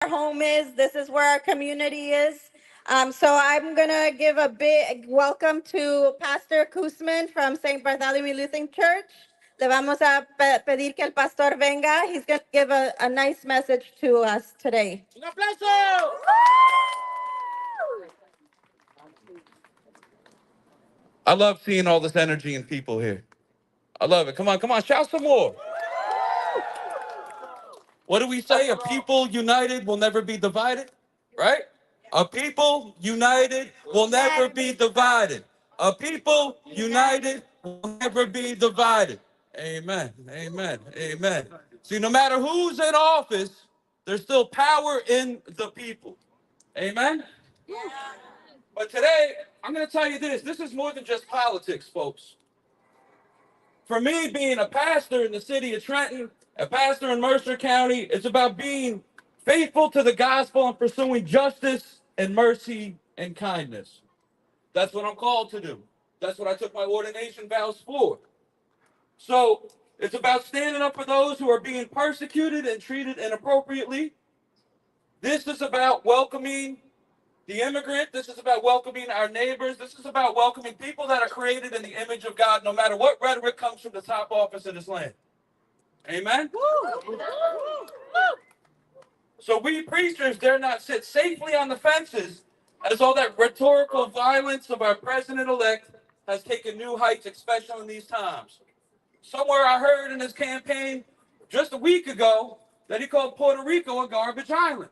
our home is. This is where our community is. So I'm going to give a big welcome to Pastor Kuzman from St. Bartholomew Lutheran Church. Le vamos a pedir que el pastor venga. He's going to give a nice message to us today. Un aplauso! I love seeing all this energy in people here. I love it. Come on, shout some more. What do we say? A people united will never be divided, right? A people united will never be divided. A people united will never be divided. Amen, amen, amen. See, no matter who's in office, there's still power in the people. Amen? But today, I'm going to tell you this. This is more than just politics, folks. For me, being a pastor in the city of Trenton, a pastor in Mercer County, it's about being faithful to the gospel and pursuing justice and mercy and kindness. That's what I'm called to do. That's what I took my ordination vows for. So it's about standing up for those who are being persecuted and treated inappropriately. This is about welcoming the immigrant. This is about welcoming our neighbors. This is about welcoming people that are created in the image of God, no matter what rhetoric comes from the top office of this land. Amen? So we preachers dare not sit safely on the fences as all that rhetorical violence of our president-elect has taken new heights, especially in these times. Somewhere I heard in his campaign just a week ago that he called Puerto Rico a garbage island.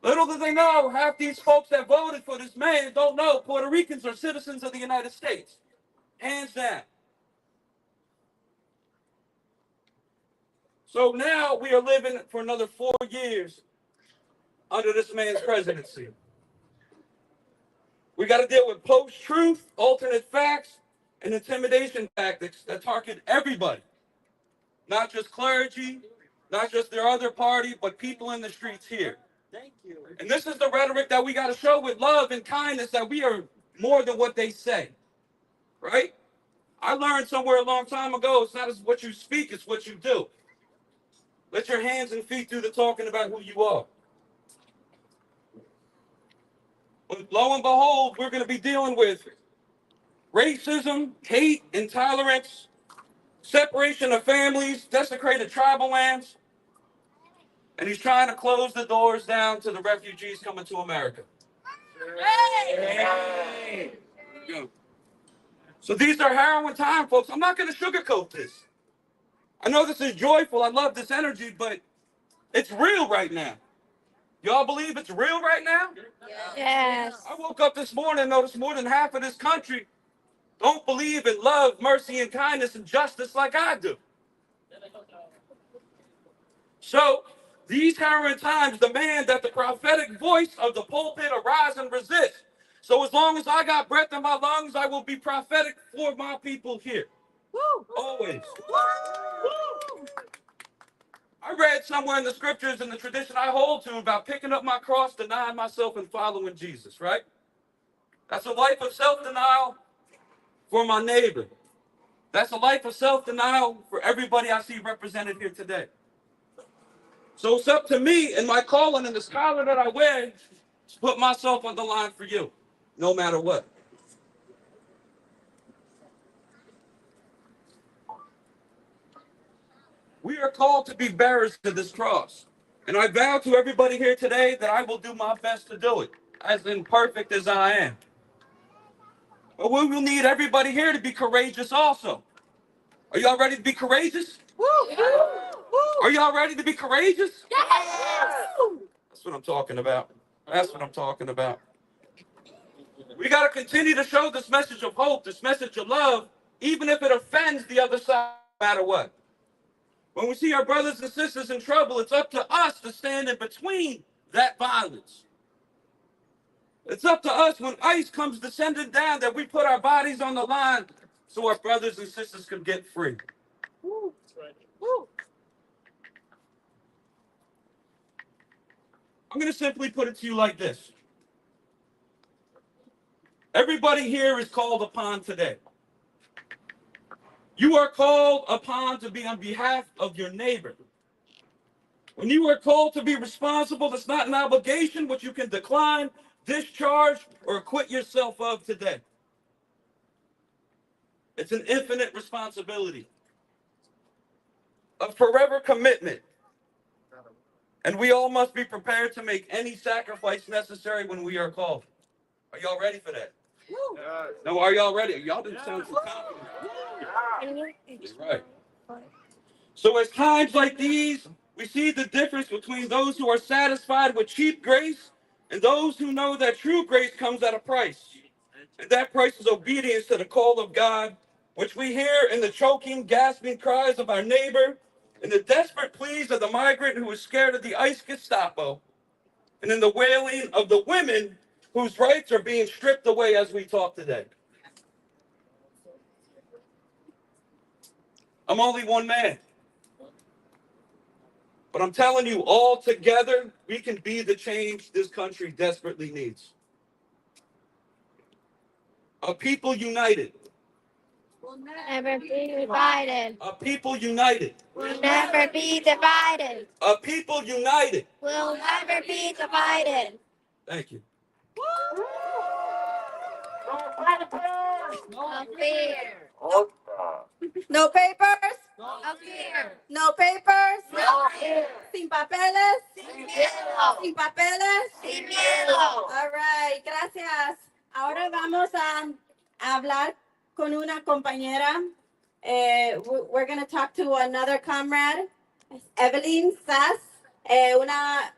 Little do they know, half these folks that voted for this man don't know Puerto Ricans are citizens of the United States. Hands down. So now we are living for another 4 years under this man's presidency. We got to deal with post-truth, alternate facts, and intimidation tactics that target everybody. Not just clergy, not just their other party, but people in the streets here. Thank you. And this is the rhetoric that we got to show with love and kindness, that we are more than what they say, right? I learned somewhere a long time ago, it's not what you speak, it's what you do. Let your hands and feet do the talking about who you are. But lo and behold, we're going to be dealing with racism, hate, intolerance, separation of families, desecrated tribal lands, and he's trying to close the doors down to the refugees coming to America. Hey. So these are harrowing times, folks. I'm not going to sugarcoat this. I know this is joyful. I love this energy, but it's real right now. Y'all believe it's real right now? Yes. I woke up this morning and noticed more than half of this country don't believe in love, mercy, and kindness and justice like I do. So these harrowing times demand that the prophetic voice of the pulpit arise and resist. So as long as I got breath in my lungs, I will be prophetic for my people here. Woo. Always. Woo. I read somewhere in the scriptures in the tradition I hold to about picking up my cross, denying myself, and following Jesus, right? That's a life of self-denial for my neighbor. That's a life of self-denial for everybody I see represented here today. So it's up to me and my calling and the collar that I wear to put myself on the line for you, no matter what. We are called to be bearers to this cross. And I vow to everybody here today that I will do my best to do it, as imperfect as I am. But we will need everybody here to be courageous also. Are y'all ready to be courageous? Woo! Are y'all ready to be courageous? Yes! That's what I'm talking about. That's what I'm talking about. We got to continue to show this message of hope, this message of love, even if it offends the other side, no matter what. When we see our brothers and sisters in trouble, it's up to us to stand in between that violence. It's up to us when ICE comes descending down that we put our bodies on the line so our brothers and sisters can get free. Woo. That's right. Woo. I'm going to simply put it to you like this. Everybody here is called upon today. You are called upon to be on behalf of your neighbor. When you are called to be responsible, it's not an obligation which you can decline, discharge, or acquit yourself of today. It's an infinite responsibility, a forever commitment. And we all must be prepared to make any sacrifice necessary when we are called. Are y'all ready for that? No, are y'all ready? Y'all didn't sound too confident. Right. So at times like these, we see the difference between those who are satisfied with cheap grace and those who know that true grace comes at a price. And that price is obedience to the call of God, which we hear in the choking, gasping cries of our neighbor, in the desperate pleas of the migrant who is scared of the ICE Gestapo, and in the wailing of the women whose rights are being stripped away as we talk today. I'm only one man. But I'm telling you, all together, we can be the change this country desperately needs. A people united. We'll never be divided. A people united. We'll never be divided. A people united. We'll never be divided. Thank you. No fear. No papers, No fear. no papers, No fear. sin papeles, Sin miedo. sin papeles. Sin miedo. All right, gracias. Ahora vamos a hablar con una compañera. We're going to talk to another comrade, Evelyn Sass, una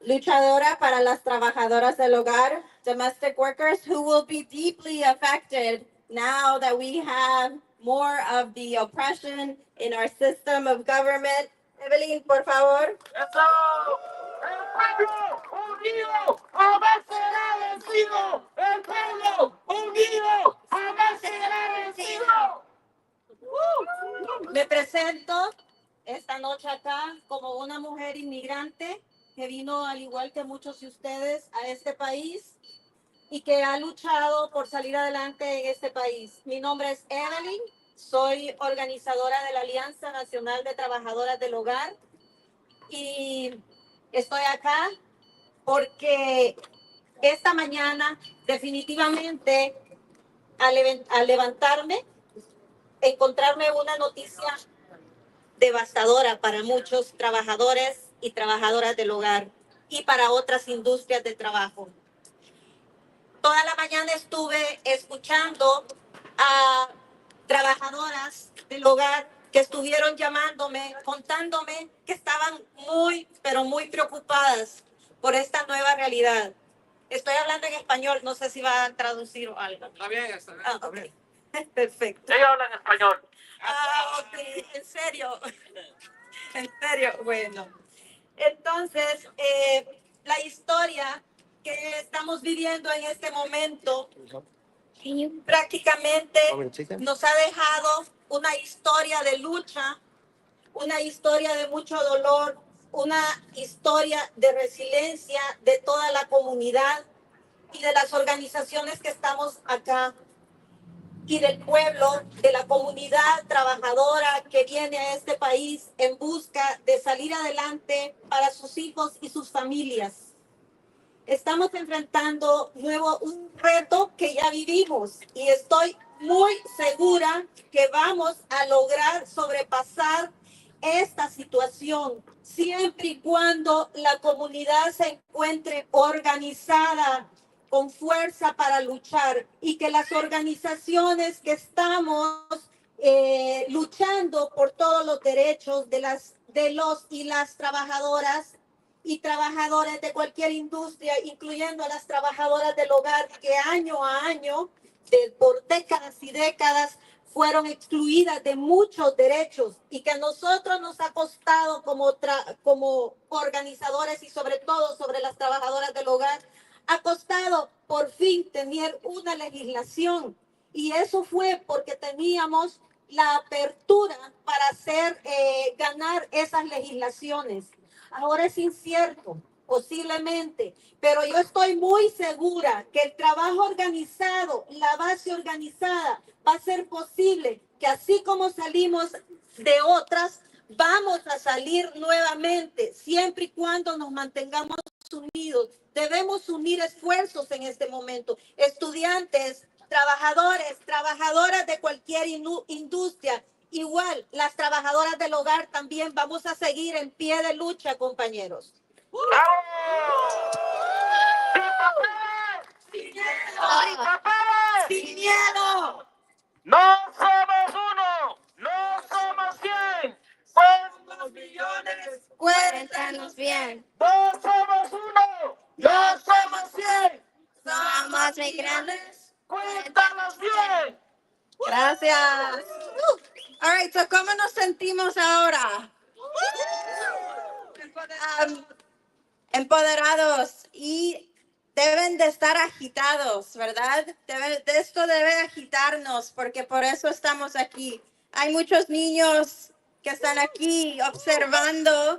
luchadora para las trabajadoras del hogar, domestic workers, who will be deeply affected now that we have more of the oppression in our system of government. Evelyn, por favor. ¡Eso! ¡El pueblo unido jamás será vencido! ¡El pueblo unido jamás será vencido! Me presento esta noche acá como una mujer inmigrante que vino, al igual que muchos de ustedes, a este país y que ha luchado por salir adelante en este país. Mi nombre es Evelyn, soy organizadora de la Alianza Nacional de Trabajadoras del Hogar y estoy acá porque esta mañana definitivamente al levantarme encontrarme una noticia devastadora para muchos trabajadores y trabajadoras del hogar y para otras industrias de trabajo. Toda la mañana estuve escuchando a trabajadoras del hogar que estuvieron llamándome, contándome que estaban muy, pero muy preocupadas por esta nueva realidad. Estoy hablando en español, no sé si va a traducir o algo. Está bien, está bien. Ah, okay. Perfecto. Ella habla en español. Ah, ok, en serio. En serio, bueno. Entonces, la historia que estamos viviendo en este momento prácticamente nos ha dejado una historia de lucha, una historia de mucho dolor, una historia de resiliencia de toda la comunidad y de las organizaciones que estamos acá y del pueblo, de la comunidad trabajadora que viene a este país en busca de salir adelante para sus hijos y sus familias. Estamos enfrentando un reto que ya vivimos y estoy muy segura que vamos a lograr sobrepasar esta situación siempre y cuando la comunidad se encuentre organizada con fuerza para luchar y que las organizaciones que estamos luchando por todos los derechos de los y las trabajadoras y trabajadores de cualquier industria, incluyendo a las trabajadoras del hogar que año a año, por décadas y décadas, fueron excluidas de muchos derechos y que a nosotros nos ha costado como organizadores y sobre todo sobre las trabajadoras del hogar, ha costado por fin tener una legislación y eso fue porque teníamos la apertura para ganar esas legislaciones. Ahora es incierto, posiblemente, pero yo estoy muy segura que el trabajo organizado, la base organizada, va a ser posible que así como salimos de otras, vamos a salir nuevamente, siempre y cuando nos mantengamos unidos. Debemos unir esfuerzos en este momento. Estudiantes, trabajadores, trabajadoras de cualquier industria, igual las trabajadoras del hogar también vamos a seguir en pie de lucha, compañeros. ¡Sin miedo! ¡Sin miedo! No somos uno, no somos 100, somos millones. Cuéntanos bien. No somos uno, no somos 100, Somos migrantes. cuéntanos bien. Gracias. All right, so ¿cómo nos sentimos ahora? Empoderados y deben de estar agitados, ¿verdad? Esto debe agitarnos porque por eso estamos aquí. Hay muchos niños que están aquí observando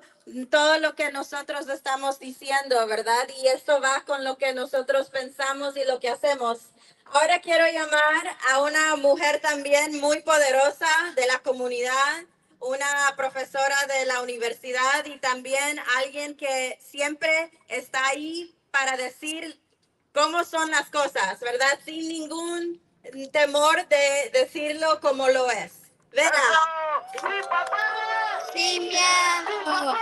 todo lo que nosotros estamos diciendo, ¿verdad? Y esto va con lo que nosotros pensamos y lo que hacemos. Ahora quiero llamar a una mujer también muy poderosa de la comunidad, una profesora de la universidad y también alguien que siempre está ahí para decir cómo son las cosas, ¿verdad? Sin ningún temor de decirlo como lo es. Vera. ¡Sin papeles! Sin miedo.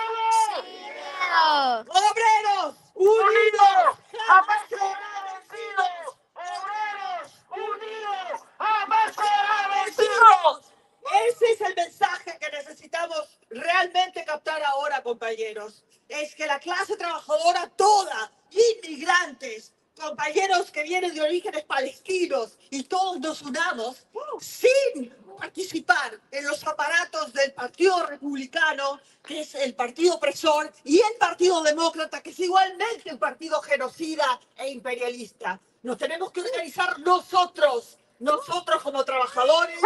Sin miedo. ¡Obreros! ¡Unidos! ¡Jamás será vencidos! ¡Obreros! ¡Unidos! ¡Jamás será vencidos! Ese es el mensaje que necesitamos realmente captar ahora, compañeros. Es que la clase trabajadora toda, inmigrantes, compañeros que vienen de orígenes palestinos y todos nos unamos sin participar en los aparatos del Partido Republicano, que es el partido opresor, y el Partido Demócrata, que es igualmente un partido genocida e imperialista. Nos tenemos que organizar nosotros como trabajadores,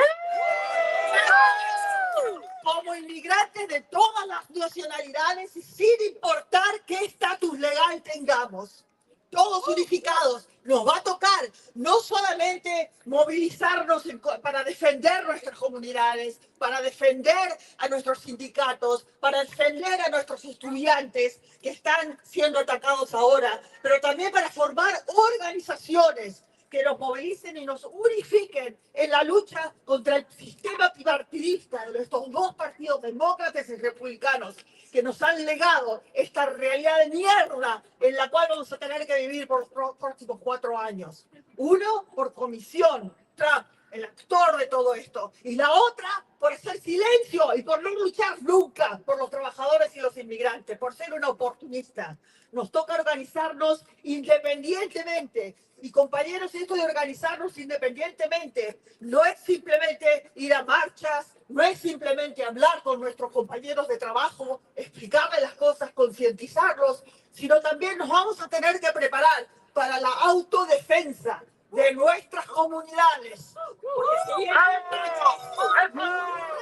como inmigrantes de todas las nacionalidades y sin importar qué estatus legal tengamos. Todos unificados, nos va a tocar no solamente movilizarnos para defender nuestras comunidades, para defender a nuestros sindicatos, para defender a nuestros estudiantes que están siendo atacados ahora, pero también para formar organizaciones que nos movilicen y nos unifiquen en la lucha contra el sistema bipartidista de estos dos partidos demócratas y republicanos que nos han legado esta realidad de mierda en la cual vamos a tener que vivir por los próximos 4 años. Uno, por comisión, Trump, el actor de todo esto, y la otra, por hacer silencio y por no luchar nunca por los trabajadores y los inmigrantes, por ser una oportunista. Nos toca organizarnos independientemente. Y compañeros, esto de organizarnos independientemente no es simplemente ir a marchas, no es simplemente hablar con nuestros compañeros de trabajo, explicarles las cosas, concientizarlos, sino también nos vamos a tener que preparar para la autodefensa de nuestras comunidades. Porque se vienen ataques muy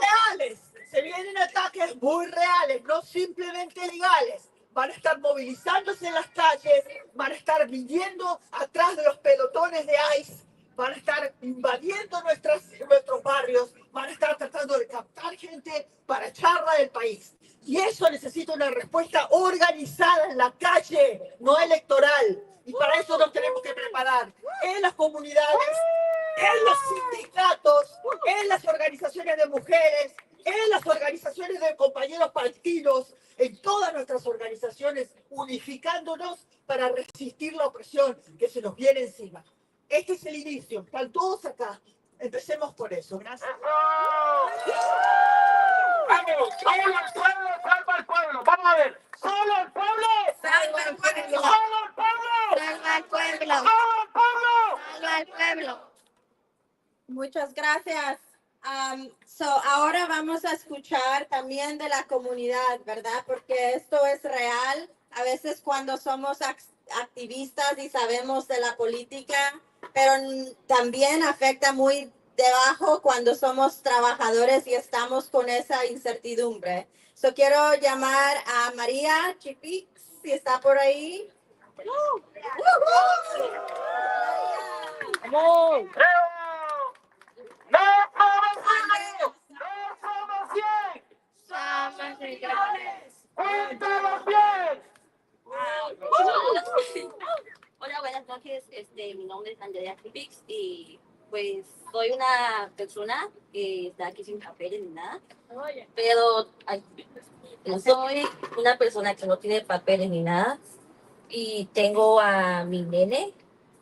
reales, se vienen ataques muy reales, no simplemente legales. Van a estar movilizándose en las calles, van a estar viniendo atrás de los pelotones de ICE, van a estar invadiendo nuestros barrios, van a estar tratando de captar gente para echarla del país. Y eso necesita una respuesta organizada en la calle, no electoral. Y para eso nos tenemos que preparar en las comunidades, en los sindicatos, en las organizaciones de mujeres, en las organizaciones de compañeros palestinos, en todas nuestras organizaciones, unificándonos para resistir la opresión que se nos viene encima. Este es el inicio, están todos acá. Empecemos por eso, gracias. Vamos, solo el pueblo salva al pueblo. Vamos a ver, solo el pueblo Salva al pueblo. solo el pueblo Salva al pueblo. solo el pueblo. Salva al pueblo. Muchas gracias. Ahora vamos a escuchar también de la comunidad, ¿verdad? Porque esto es real. A veces cuando somos activistas y sabemos de la política, pero también afecta muy debajo cuando somos trabajadores y estamos con esa incertidumbre. Quiero llamar a María Chipix, si está por ahí. ¡Vamos! ¡No somos uno! ¡No somos 100! Estamos iguales. ¡Estamos bien! Hola, buenas noches. Mi nombre es Andrea Cripix y pues soy una persona que está aquí sin papeles ni nada, pero no soy una persona que no tiene papeles ni nada y tengo a mi nene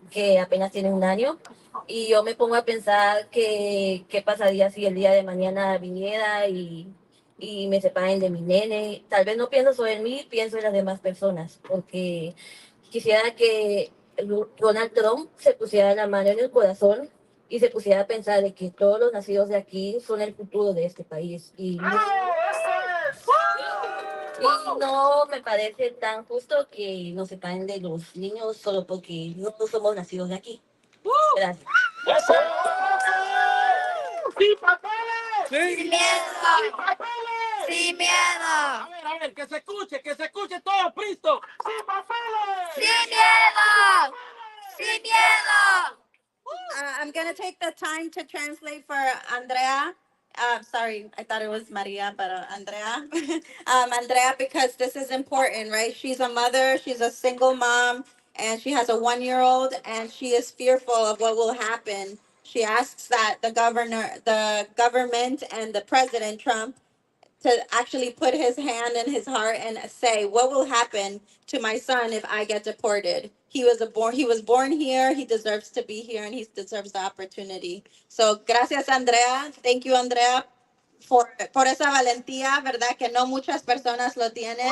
que apenas tiene 1 año y yo me pongo a pensar que qué pasaría si el día de mañana viniera y me separen de mi nene. Tal vez no pienso solo en mí, pienso en las demás personas, porque quisiera que Donald Trump se pusiera la mano en el corazón y se pusiera a pensar de que todos los nacidos de aquí son el futuro de este país. Y no me parece tan justo que nos separen de los niños solo porque no somos nacidos de aquí. Gracias. ¡Sin papeles! Sin miedo. ¡Sin papeles! Sin miedo. A ver, que se escuche todo, Princeton. ¡Sin papeles! Sin miedo. Sin miedo. I'm going to take the time to translate for Andrea. Sorry, I thought it was Maria, but Andrea. Andrea, because this is important, right? She's a mother, she's a single mom, and she has a 1-year-old, and she is fearful of what will happen. She asks that the government, and the president, Trump, to actually put his hand in his heart and say, what will happen to my son if I get deported? He was born here, he deserves to be here, and he deserves the opportunity. So, gracias, Andrea. Thank you, Andrea, por esa valentía, ¿verdad? Que no muchas personas lo tienen.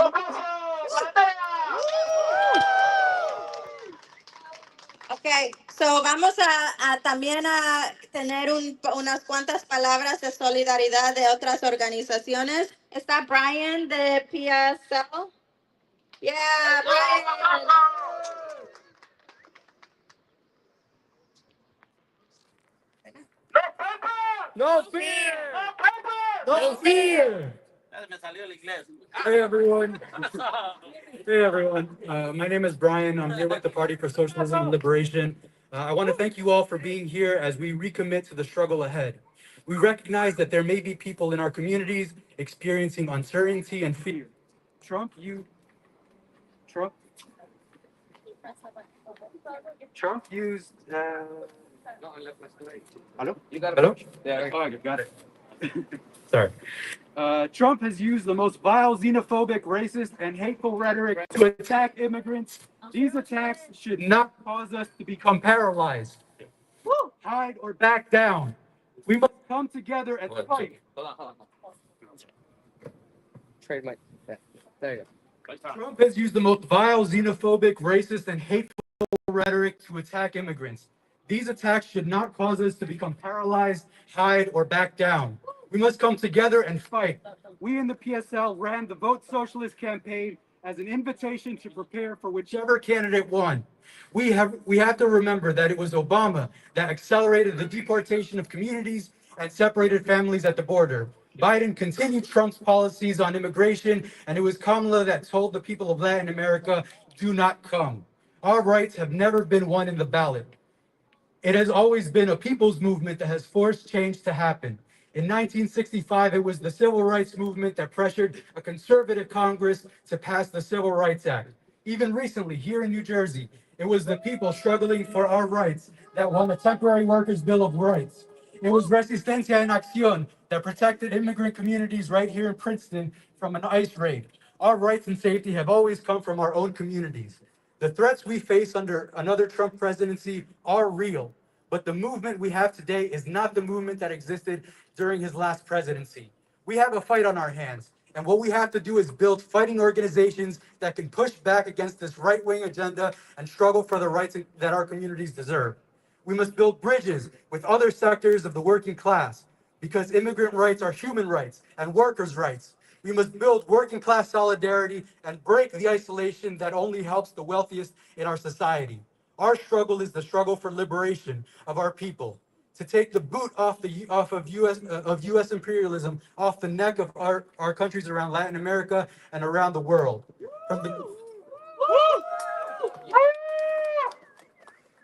Okay, so vamos a también a tener unas cuantas palabras de solidaridad de otras organizaciones. Está Brian de PSL. Yeah, Brian. ¡No fear! ¡No fear! Me salió el inglés. Hey everyone. Hey everyone. My name is Brian. I'm here with the Party for Socialism and Liberation. I want to thank you all for being here as we recommit to the struggle ahead. We recognize that there may be people in our communities experiencing uncertainty and fear. Trump used Hello? You got Hello? Yeah. Oh, I got it. Sorry. Trump has used the most vile, xenophobic, racist, and hateful rhetoric to attack immigrants. These attacks should not cause us to become paralyzed, hide, or back down. We must come together and fight. Hold on. Trade mic. There you go. Trump has used the most vile, xenophobic, racist, and hateful rhetoric to attack immigrants. These attacks should not cause us to become paralyzed, hide, or back down. We must come together and fight. We in the PSL ran the Vote Socialist campaign as an invitation to prepare for whichever candidate won. We have to remember that it was Obama that accelerated the deportation of communities and separated families at the border. Biden continued Trump's policies on immigration, and it was Kamala that told the people of Latin America, do not come. Our rights have never been won in the ballot. It has always been a people's movement that has forced change to happen. In 1965, it was the civil rights movement that pressured a conservative Congress to pass the Civil Rights Act. Even recently, here in New Jersey, it was the people struggling for our rights that won the Temporary Workers' Bill of Rights. It was Resistencia en Acción that protected immigrant communities right here in Princeton from an ICE raid. Our rights and safety have always come from our own communities. The threats we face under another Trump presidency are real, but the movement we have today is not the movement that existed during his last presidency. We have a fight on our hands, and what we have to do is build fighting organizations that can push back against this right-wing agenda and struggle for the rights that our communities deserve. We must build bridges with other sectors of the working class, because immigrant rights are human rights and workers' rights. We must build working class solidarity and break the isolation that only helps the wealthiest in our society. Our struggle is the struggle for liberation of our people, to take the boot off of U.S. imperialism off the neck of our countries around Latin America and around the world.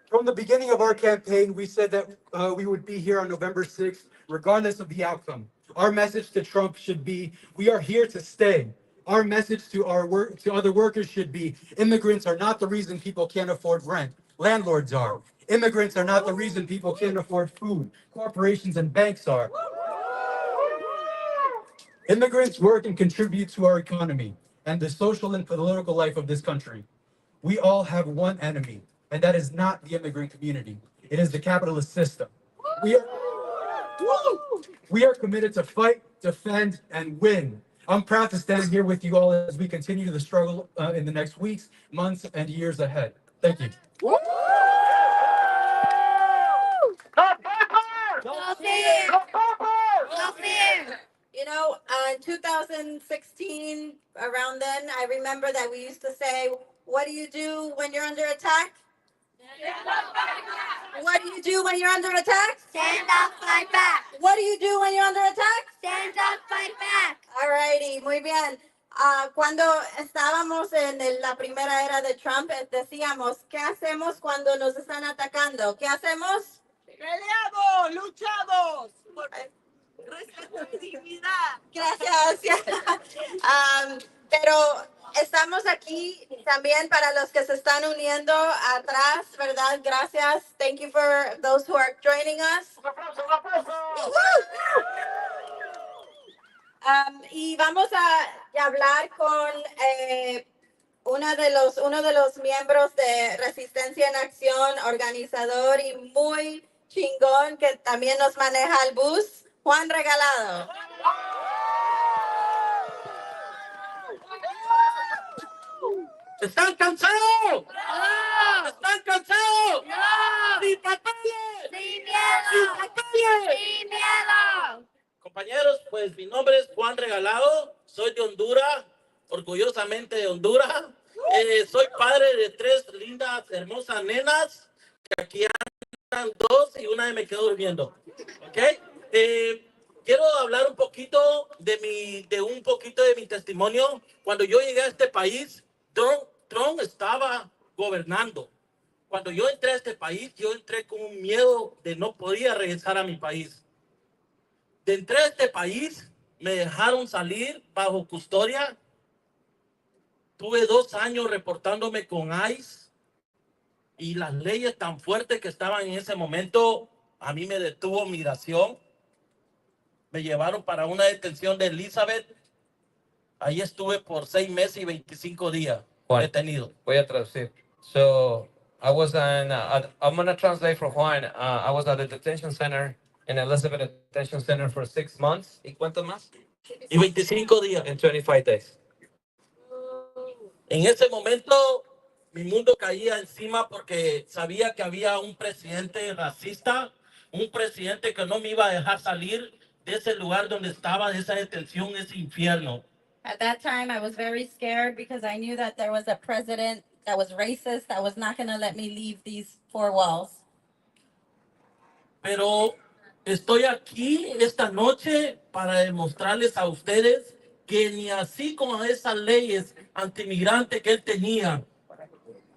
From the beginning of our campaign, we said that we would be here on November 6th, regardless of the outcome. Our message to Trump should be, we are here to stay. Our message to other workers should be, immigrants are not the reason people can't afford rent. Landlords are. Immigrants are not the reason people can't afford food. Corporations and banks are. Immigrants work and contribute to our economy and the social and political life of this country. We all have one enemy, and that is not the immigrant community. It is the capitalist system. We are committed to fight, defend, and win. I'm proud to stand here with you all as we continue the struggle in the next weeks, months, and years ahead. Thank you. No fear. No fear. You know, in 2016, around then, I remember that we used to say, what do you do when you're under attack? What do you do when you're under attack? Stand up, fight back. What do you do when you're under attack? Stand up, fight back. Alrighty, muy bien. Cuando estábamos en la primera era de Trump, decíamos, ¿qué hacemos cuando nos están atacando? ¿Qué hacemos? Peleamos, luchamos por nuestra dignidad. Gracias. Pero estamos aquí también para los que se están uniendo atrás, ¿verdad? Gracias. Thank you for those who are joining us. Y vamos a hablar con uno de los miembros de Resistencia en Acción, organizador y muy chingón que también nos maneja el bus, Juan Regalado. ¿Están cansados? No. ¿Están cansados? No. ¡Sin papeles! Sin ¡Sin miedo. papeles! Sin miedo. Compañeros, pues mi nombre es Juan Regalado, soy de Honduras, orgullosamente de Honduras. Soy padre de 3 lindas, hermosas nenas, que aquí andan 2 y una me quedó durmiendo. ¿Ok? Quiero hablar un poquito de mi testimonio. Cuando yo llegué a este país, Trump estaba gobernando. Cuando yo entré a este país, yo entré con un miedo de no podía regresar a mi país. De entrar a este país, me dejaron salir bajo custodia. Tuve 2 años reportándome con ICE y las leyes tan fuertes que estaban en ese momento, a mí me detuvo migración. Me llevaron para una detención de Elizabeth. Ahí estuve por 6 meses y 25 días detenido. Voy a traducir. So I was I'm gonna translate for Juan. I was at the detention center in Elizabeth Detention Center for 6 months. ¿Y cuánto más? Y 25 días. And 25 days. En ese momento, mi mundo caía encima porque sabía que había un presidente racista, un presidente que no me iba a dejar salir de ese lugar donde estaba, de esa detención, ese infierno. At that time, I was very scared because I knew that there was a president that was racist that was not going to let me leave these 4 walls. Pero estoy aquí esta noche para demostrarles a ustedes que ni así como esas leyes antimigrantes que él tenía,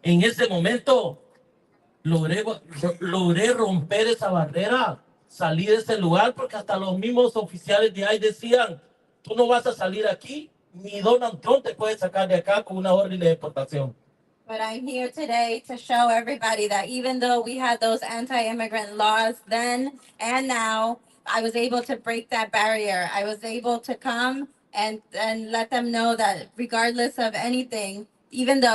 en ese momento logré romper esa barrera, salí de ese lugar, porque hasta los mismos oficiales de ahí decían, tú no vas a salir aquí, ni Donald Trump te puede sacar de acá con una orden de deportación. But I'm here today to show everybody that even though we had those anti-immigrant laws then and now, I was able to break that barrier. I was able to come and let them know that regardless of anything, even the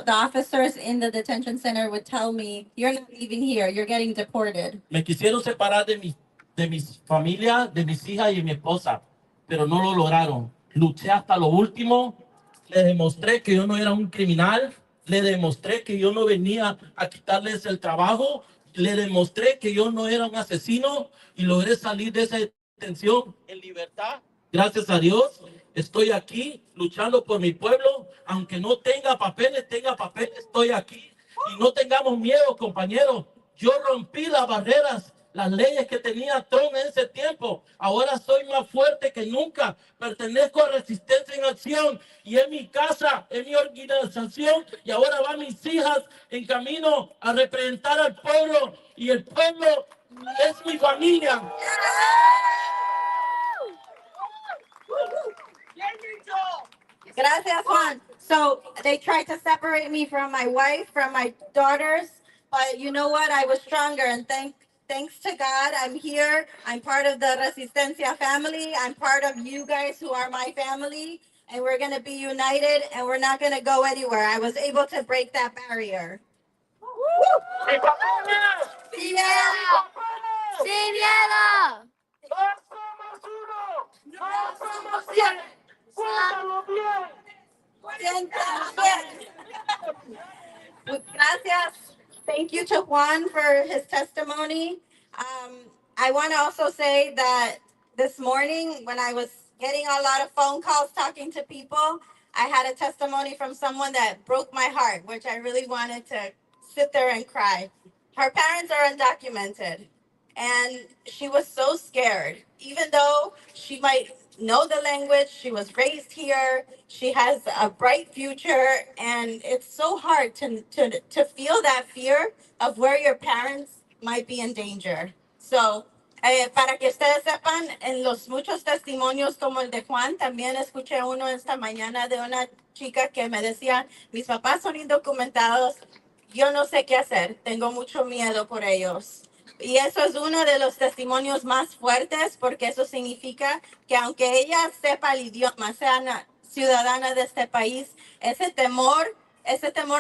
officers in the detention center would tell me, you're not leaving here, you're getting deported. Me quisieron separar de mi familia, de mis hijas y de mi esposa, pero no lo lograron. Luché hasta lo último, le demostré que yo no era un criminal, le demostré que yo no venía a quitarles el trabajo, le demostré que yo no era un asesino y logré salir de esa detención en libertad. Gracias a Dios, estoy aquí luchando por mi pueblo, aunque no tenga papeles, estoy aquí. Y no tengamos miedo, compañeros. Yo rompí las barreras, las leyes que tenía Trump en ese tiempo. Ahora soy más fuerte que nunca. Pertenezco a Resistencia en Acción y es mi casa, es mi organización. Y ahora van mis hijas en camino a representar al pueblo. Y el pueblo es mi familia. Gracias, Juan. So they tried to separate me from my wife, from my daughters, but you know what? I was stronger, and thanks to God, I'm here. I'm part of the Resistencia family. I'm part of you guys who are my family, and we're gonna be united, and we're not gonna go anywhere. I was able to break that barrier. Sin miedo. Sin miedo. Gracias. Thank you to Juan for his testimony. I want to also say that this morning, when I was getting a lot of phone calls talking to people, I had a testimony from someone that broke my heart, which I really wanted to sit there and cry. Her parents are undocumented, and she was so scared, even though she might know the language, she was raised here, she has a bright future, and it's so hard to feel that fear of where your parents might be in danger. So, para que ustedes sepan, en los muchos testimonios como el de Juan, también escuché uno esta mañana de una chica que me decía, mis papás son indocumentados, yo no sé qué hacer, tengo mucho miedo por ellos. Y eso es uno de los testimonios más fuertes porque eso significa que aunque ella sepa el idioma, sea una ciudadana de este país, ese temor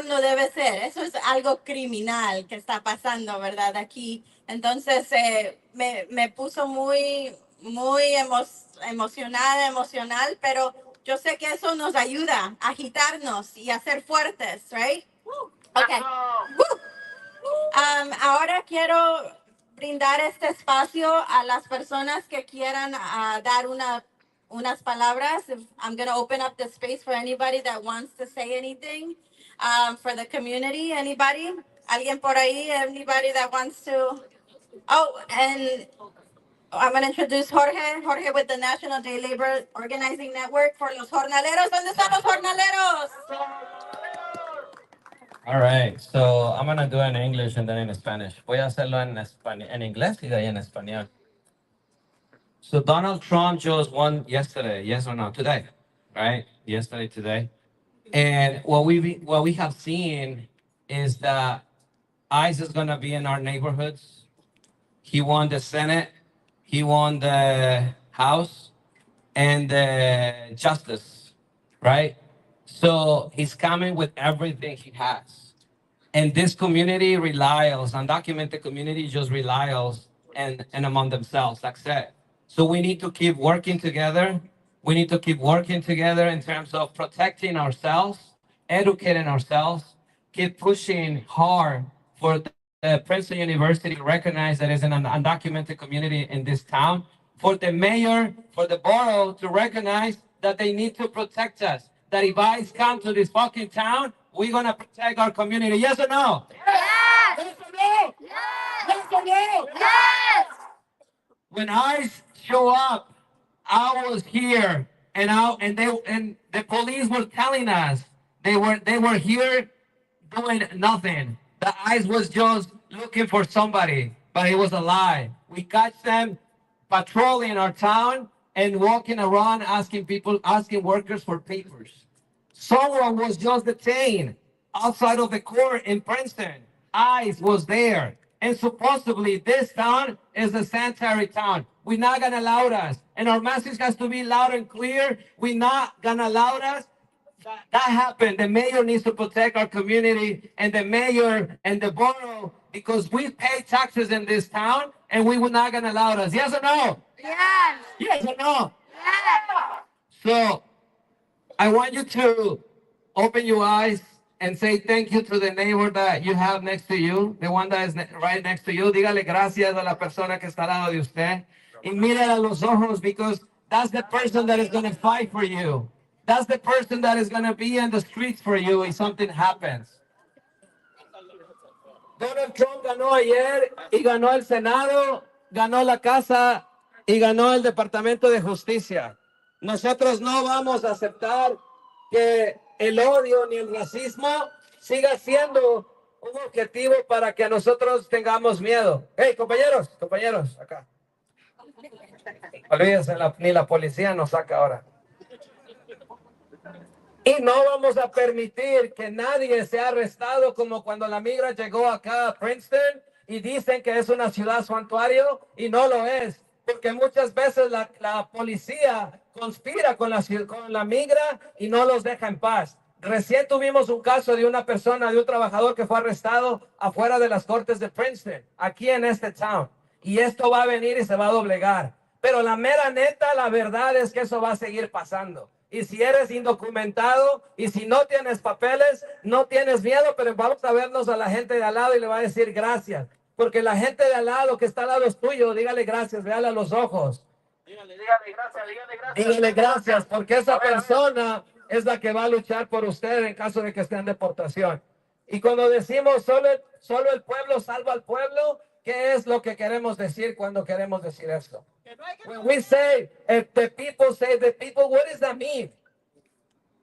no debe ser. Eso es algo criminal que está pasando, ¿verdad? Aquí. Entonces me puso muy emocional, pero yo sé que eso nos ayuda a agitarnos y a ser fuertes, right? Okay. Ahora quiero brindar este espacio a las personas que quieran dar unas palabras. I'm going to open up the space for anybody that wants to say anything for the community. Anybody? ¿Alguien por ahí? Anybody that wants to? Oh, and I'm going to introduce Jorge with the National Day Labor Organizing Network for los jornaleros. ¿Dónde están los jornaleros? All right, so I'm gonna do it in English and then in Spanish. Voy a hacerlo en inglés y de ahí en español. So Donald Trump just won yesterday, yes or no? Today, right? Yesterday, today. And what we have seen is that ICE is gonna be in our neighborhoods. He won the Senate, he won the House, and the Justice, right? So he's coming with everything he has. And this community relies, undocumented community just relies and among themselves, like I said. So we need to keep working together. We need to keep working together in terms of protecting ourselves, educating ourselves, keep pushing hard for the Princeton University to recognize that is an undocumented community in this town, for the mayor, for the borough to recognize that they need to protect us. That if ICE come to this fucking town, we're gonna protect our community. Yes or no? Yes. Yes or no? Yes. Yes or no? Yes. When ICE show up, I was here, and the police were telling us they were here doing nothing. The ICE was just looking for somebody, but it was a lie. We catch them patrolling our town and walking around asking workers for papers. Someone was just detained outside of the court in Princeton. ICE was there. And supposedly this town is a sanitary town. We're not gonna allow us. And our message has to be loud and clear. We're not gonna allow us. That happened. The mayor needs to protect our community, and the mayor and the borough, because we pay taxes in this town, and we were not gonna allow us. Yes or no? Yes. Yes or no? Yes. So I want you to open your eyes and say thank you to the neighbor that you have next to you, the one that is right next to you. Dígale gracias a la persona que está al lado de usted. Y mírale a los ojos, because that's the person that is going to fight for you. That's the person that is going to be in the streets for you if something happens. Donald Trump ganó ayer y ganó el Senado, ganó la Casa y ganó el Departamento de Justicia. Nosotros no vamos a aceptar que el odio ni el racismo siga siendo un objetivo para que nosotros tengamos miedo. Hey, compañeros, acá. Olvídense, ni la policía nos saca ahora. Y no vamos a permitir que nadie sea arrestado como cuando la migra llegó acá a Princeton y dicen que es una ciudad santuario y no lo es. Porque muchas veces la policía conspira con la migra y no los deja en paz. Recién tuvimos un caso de una persona, de un trabajador que fue arrestado afuera de las cortes de Princeton, aquí en este town. Y esto va a venir y se va a doblegar. Pero la mera neta, la verdad es que eso va a seguir pasando. Y si eres indocumentado y si no tienes papeles, no tienes miedo, pero vamos a vernos a la gente de al lado y le va a decir gracias. Porque la gente de al lado que está al lado es tuyo, dígale gracias, véale a los ojos. Dígale gracias, dígale gracias. Dígale gracias, porque esa persona es la que va a luchar por usted en caso de que esté en deportación. Y cuando decimos solo el pueblo salva al pueblo, ¿qué es lo que queremos decir cuando queremos decir esto? When we say, if the people save the people, what does that mean?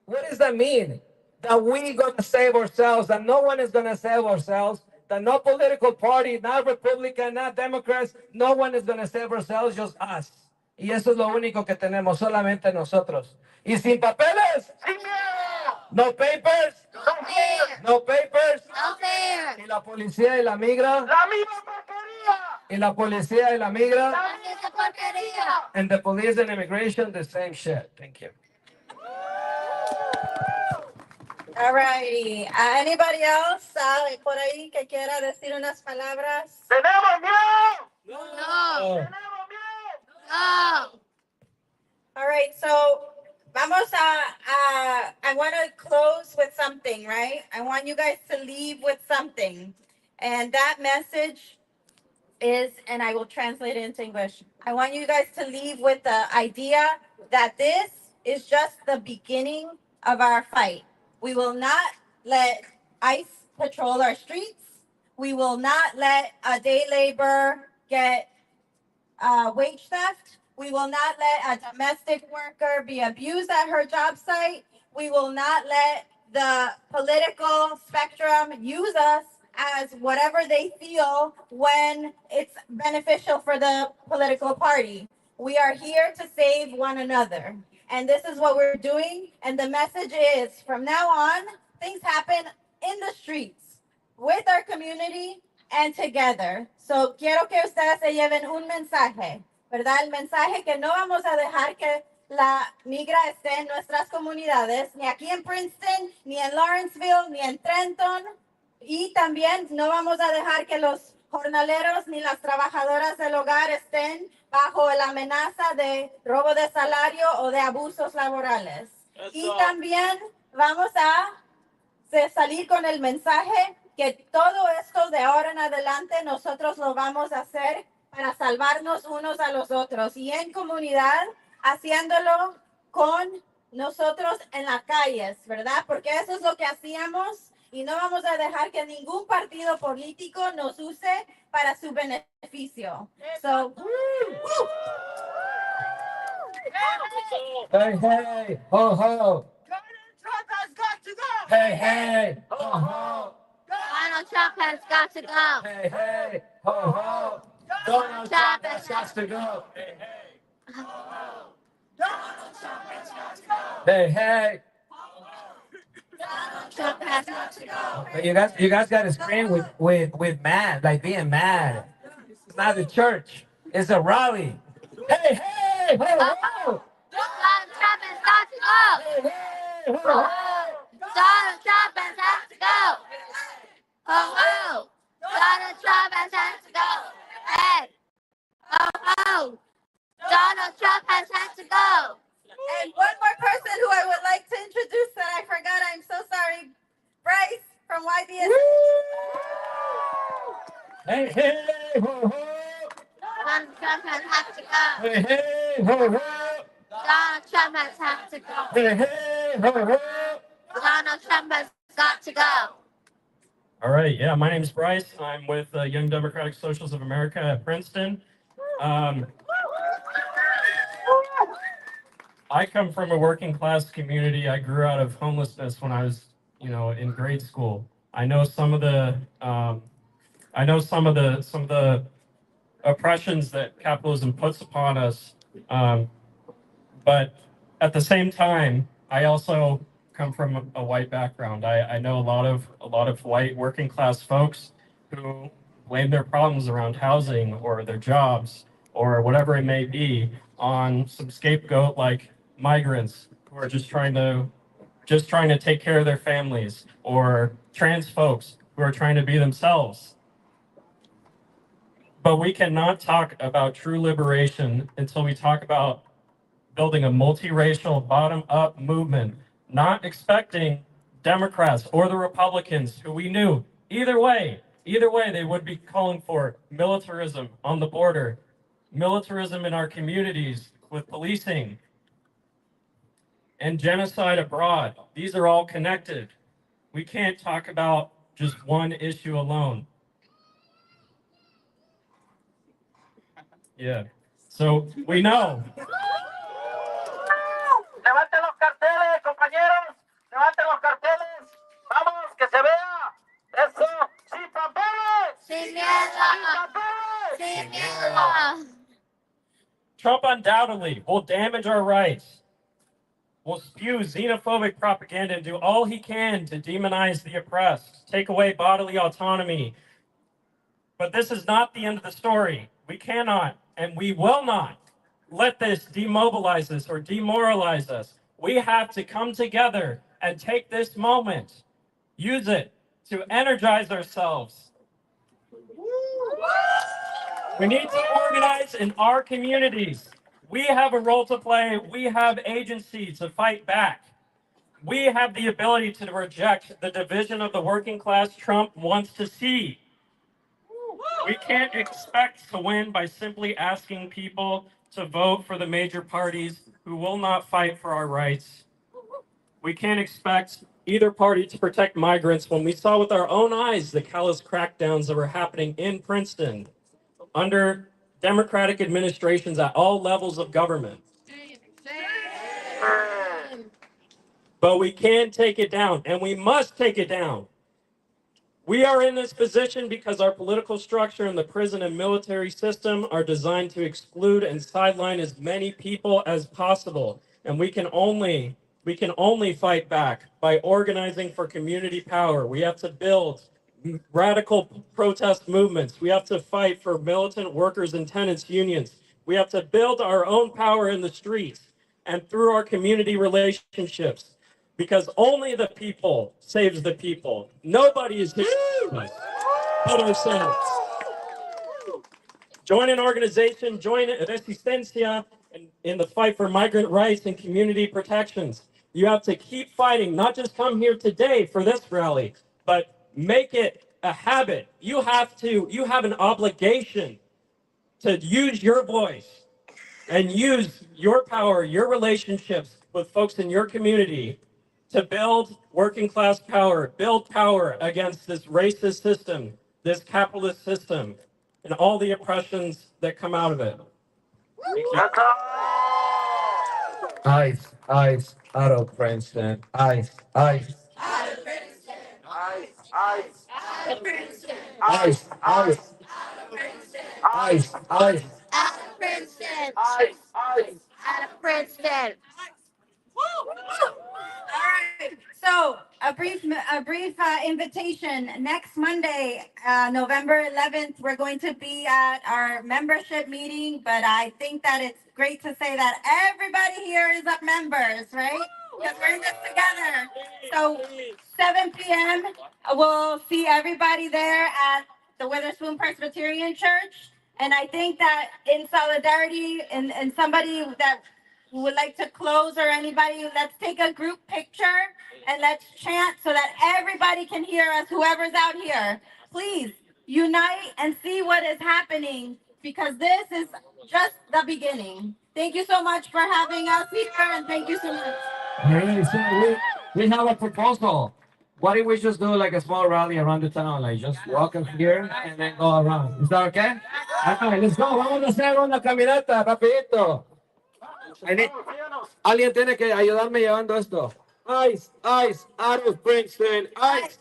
What does that mean? That we're going to save ourselves, that no one is going to save ourselves, that no political party, not Republican, not Democrats, no one is going to save ourselves, just us. Y eso es lo único que tenemos, solamente nosotros. Y sin papeles, no papers, no papers, No fear. y la policía y la migra, ¡La misma porquería! y la policía y la migra, La misma porquería. and the police and immigration, the same shit. Thank you. All righty. Anybody else por ahí que quiera decir unas palabras? ¡Tenemos miedo! No. ¡Tenemos miedo! No. All right, so I want to close with something, right? I want you guys to leave with something. And that message is, and I will translate it into English. I want you guys to leave with the idea that this is just the beginning of our fight. We will not let ICE patrol our streets. We will not let a day laborer get wage theft. We will not let a domestic worker be abused at her job site. We will not let the political spectrum use us as whatever they feel when it's beneficial for the political party. We are here to save one another. And this is what we're doing. And the message is, from now on, things happen in the streets with our community and together. So quiero que ustedes se lleven un mensaje, ¿verdad? El mensaje que no vamos a dejar que la migra esté en nuestras comunidades, ni aquí en Princeton, ni en Lawrenceville, ni en Trenton. Y también no vamos a dejar que los jornaleros ni las trabajadoras del hogar estén bajo la amenaza de robo de salario o de abusos laborales. Y también vamos a salir con el mensaje que todo esto de ahora en adelante nosotros lo vamos a hacer para salvarnos unos a los otros y en comunidad, haciéndolo con nosotros en las calles, ¿verdad? Porque eso es lo que hacíamos y no vamos a dejar que ningún partido político nos use para su beneficio. So, Hey, hey, ho, ho. Donald Trump has got to go! Hey, hey, ho, ho. Donald Trump has got to go. Hey, hey, ho, ho. Donald Trump has got to go. Hey, hey. Hey, hey. Trump has got to go. But you guys got to scream with mad, like being mad. It's not a church. It's a rally. Hey, hey, ho, ho. Donald Trump has got to go. Hey, hey, ho, ho. Donald Trump has got to go. Ho ho. Donald Trump has got to go. Hey. Ho ho. Donald Trump has had to go. and one more person who I would like to introduce that I forgot, I'm so sorry, Bryce from YBS. Hey, hey, ho, ho. Donald Trump has had to go. Hey, hey, ho, ho. Donald Trump has had to go. Hey, hey, ho, ho. Donald Trump has got to go. All right, yeah, my name is Bryce. I'm with Young Democratic Socialists of America at Princeton. I come from a working class community. I grew out of homelessness when I was, in grade school. I know some of the oppressions that capitalism puts upon us, but at the same time, I also come from a white background. I know a lot of white working class folks who blame their problems around housing or their jobs or whatever it may be on some scapegoat like migrants who are just trying to take care of their families, or trans folks who are trying to be themselves. But we cannot talk about true liberation until we talk about building a multiracial bottom-up movement, not expecting Democrats or the Republicans, who we knew either way they would be calling for militarism on the border, militarism in our communities with policing, and genocide abroad. These are all connected. We can't talk about just one issue alone. Yeah. So we know. Levanten los carteles, compañeros. Levanten los carteles. Vamos, que se vea. Eso. Sin papeles. Sin miedo. Sin miedo. Trump undoubtedly will damage our rights, will spew xenophobic propaganda and do all he can to demonize the oppressed, take away bodily autonomy. But this is not the end of the story. We cannot and we will not let this demobilize us or demoralize us. We have to come together and take this moment, use it to energize ourselves. We need to organize in our communities. We have a role to play. We have agency to fight back. We have the ability to reject the division of the working class Trump wants to see. We can't expect to win by simply asking people to vote for the major parties who will not fight for our rights. We can't expect either party to protect migrants when we saw with our own eyes the callous crackdowns that were happening in Princeton under Democratic administrations at all levels of government. But we can take it down, and we must take it down. We are in this position because our political structure and the prison and military system are designed to exclude and sideline as many people as possible. And we can only fight back by organizing for community power. We have to build radical protest movements. We have to fight for militant workers and tenants unions. We have to build our own power in the streets and through our community relationships. Because only the people saves the people. Nobody is here but ourselves. Join an organization, join Resistencia in the fight for migrant rights and community protections. You have to keep fighting, not just come here today for this rally, but make it a habit. You have an obligation to use your voice and use your power, your relationships with folks in your community to build working class power, build power against this racist system, this capitalist system, and all the oppressions that come out of it. Ice, out of Princeton. Ice. Out of Princeton. Out of Princeton. Ice. Out of Princeton. Out of Princeton. Out of Princeton. All right. So a brief invitation. Next Monday, November 11th, we're going to be at our membership meeting. But I think that it's great to say that everybody here is our members, right? Because we're in this together. So 7 p.m. we'll see everybody there at the Witherspoon Presbyterian Church. And I think that in solidarity and somebody that would like to close or anybody, let's take a group picture and let's chant so that everybody can hear us, whoever's out here. Please unite and see what is happening, because this is just the beginning. Thank you so much for having us here, and thank you so much. Hey, so we have a proposal. What if we just do like a small rally around the town, like just walk up here and then go around? Is that okay? Okay, let's go. Vamos a hacer una caminata, rapidito. Alguien tiene que ayudarme llevando esto. Ice, out of Princeton. Ice.